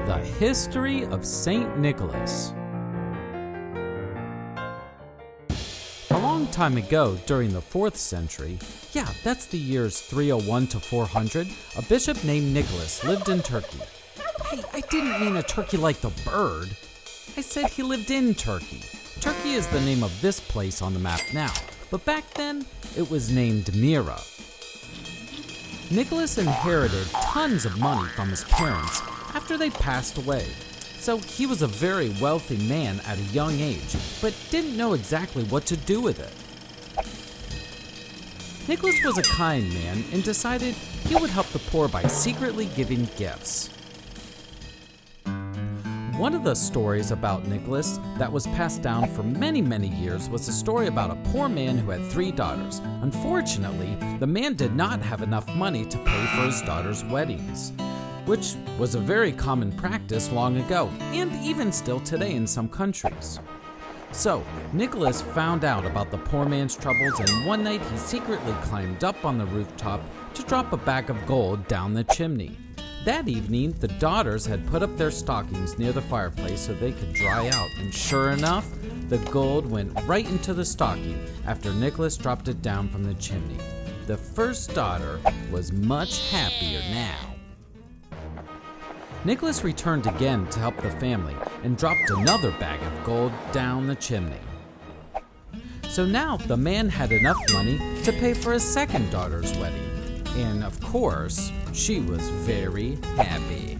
The history of Saint Nicholas. A long time ago, during the 4th century, that's the years 301 to 400, a bishop named Nicholas lived in Turkey. Hey, I didn't mean a turkey like the bird. I said he lived in Turkey. Turkey is the name of this place on the map now, but back then, it was named Myra. Nicholas inherited tons of money from his parents after they passed away. So he was a very wealthy man at a young age, but didn't know exactly what to do with it. Nicholas was a kind man and decided he would help the poor by secretly giving gifts. One of the stories about Nicholas that was passed down for many, many years was a story about a poor man who had 3 daughters. Unfortunately, the man did not have enough money to pay for his daughters' weddings, which was a very common practice long ago, and even still today in some countries. So, Nicholas found out about the poor man's troubles, and one night he secretly climbed up on the rooftop to drop a bag of gold down the chimney. That evening, the daughters had put up their stockings near the fireplace so they could dry out, and sure enough, the gold went right into the stocking after Nicholas dropped it down from the chimney. The first daughter was much happier now. Nicholas returned again to help the family and dropped another bag of gold down the chimney. So now the man had enough money to pay for his second daughter's wedding. And of course, she was very happy.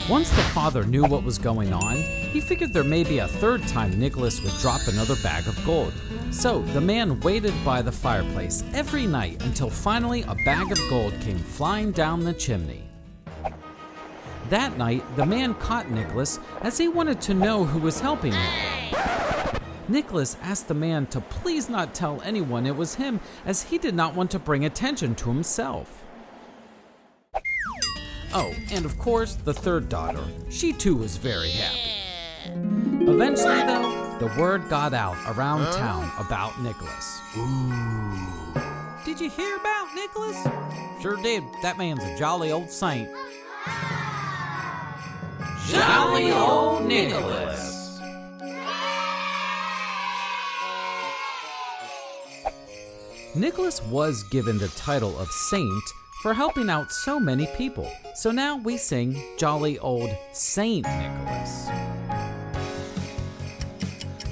Once the father knew what was going on, he figured there may be a third time Nicholas would drop another bag of gold. So the man waited by the fireplace every night until finally a bag of gold came flying down the chimney. That night, the man caught Nicholas as he wanted to know who was helping him. Nicholas asked the man to please not tell anyone it was him, as he did not want to bring attention to himself. Oh, and of course, the third daughter. She too was very happy. Eventually, though, the word got out around town about Nicholas. Ooh. Did you hear about Nicholas? Sure did. That man's a jolly old saint. Jolly old Nicholas. Nicholas was given the title of saint for helping out so many people. So now we sing Jolly Old Saint Nicholas.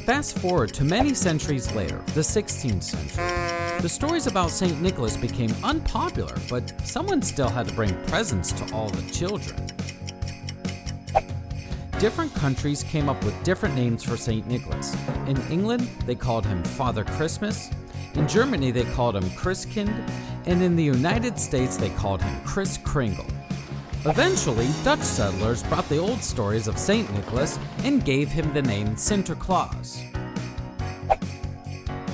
Fast forward to many centuries later, the 16th century. The stories about Saint Nicholas became unpopular, but someone still had to bring presents to all the children. Different countries came up with different names for St. Nicholas. In England, they called him Father Christmas. In Germany, they called him Christkind. And in the United States, they called him Kris Kringle. Eventually, Dutch settlers brought the old stories of St. Nicholas and gave him the name Santa Claus.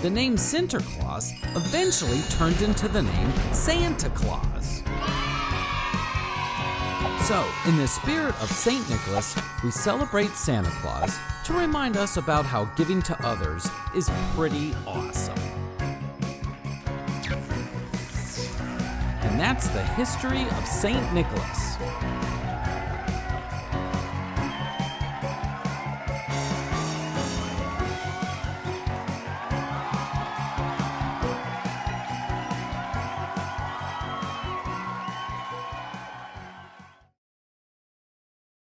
The name Santa Claus eventually turned into the name Santa Claus. So, in the spirit of St. Nicholas, we celebrate Santa Claus to remind us about how giving to others is pretty awesome. And that's the history of St. Nicholas.